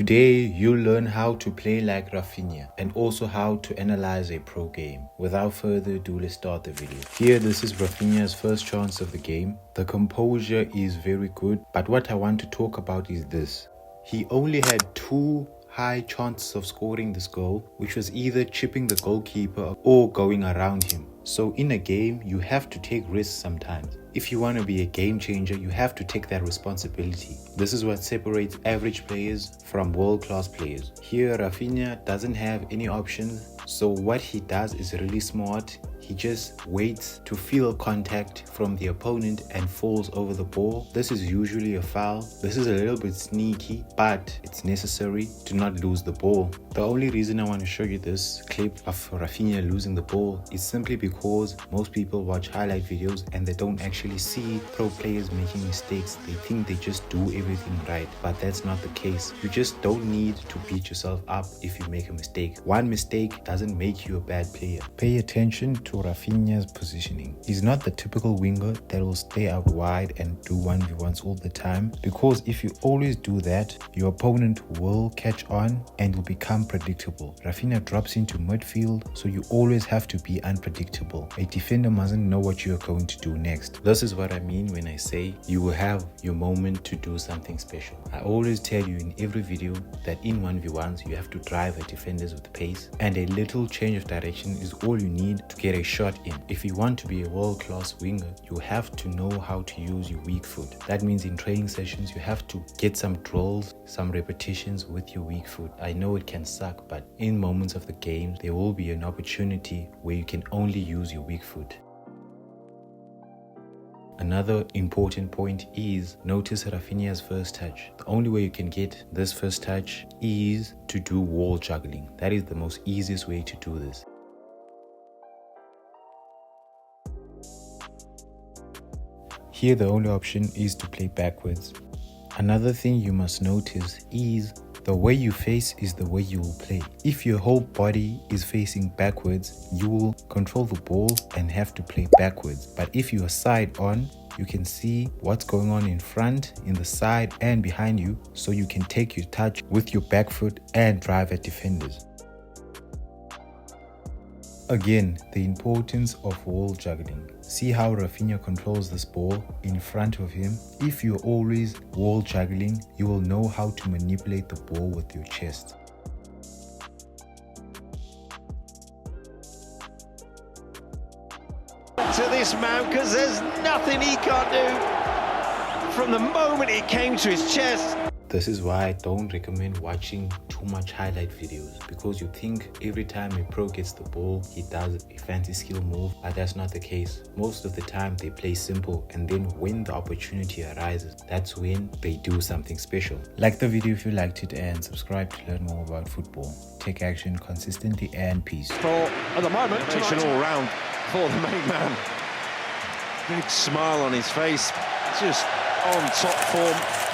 Today, you'll learn how to play like Raphinha and also how to analyze a pro game. Without further ado, let's start the video. Here, this is Raphinha's first chance of the game. The composure is very good, but what I want to talk about is this. He only had two high chances of scoring this goal, which was either chipping the goalkeeper or going around him. So in a game, you have to take risks sometimes. If you want to be a game changer, you have to take that responsibility. This is what separates average players from world-class players. Here, Raphinha doesn't have any options, so what he does is really smart. He just waits to feel contact from the opponent and falls over the ball. This is usually a foul. This is a little bit sneaky, but it's necessary to not lose the ball. The only reason I want to show you this clip of Raphinha losing the ball is simply because most people watch highlight videos and they don't actually see pro players making mistakes. They think they just do everything right, but that's not the case. You just don't need to beat yourself up if you make a mistake. One mistake doesn't make you a bad player. Pay attention to Raphinha's positioning. He's not the typical winger that will stay out wide and do 1v1s all the time, because if you always do that, your opponent will catch on and will become predictable. Raphinha drops into midfield, so you always have to be unpredictable. A defender mustn't know what you're going to do next. This is what I mean when I say you will have your moment to do something special. I always tell you in every video that in 1v1s you have to drive at defenders with pace, and a little change of direction is all you need to get a shot in. If you want to be a world-class winger, you have to know how to use your weak foot. That means in training sessions you have to get some drills, some repetitions with your weak foot. I know it can suck, but in moments of the game there will be an opportunity where you can only use your weak foot. Another important point is notice Raphinha's first touch. The only way you can get this first touch is to do wall juggling. That is the most easiest way to do this. Here the only option is to play backwards. Another thing you must notice is the way you face is the way you will play. If your whole body is facing backwards, you will control the ball and have to play backwards. But if you are side on, you can see what's going on in front, in the side and behind you, so you can take your touch with your back foot and drive at defenders. Again, the importance of wall juggling. See how Raphinha controls this ball in front of him. If you're always wall juggling, you will know how to manipulate the ball with your chest. To this man, because there's nothing he can't do from the moment it came to his chest. This is why I don't recommend watching too much highlight videos, because you think every time a pro gets the ball, he does a fancy skill move, but that's not the case. Most of the time they play simple, and then when the opportunity arises, that's when they do something special. Like the video if you liked it and subscribe to learn more about football. Take action consistently and peace. For, at the moment, all round for the main man. Big smile on his face, just on top form.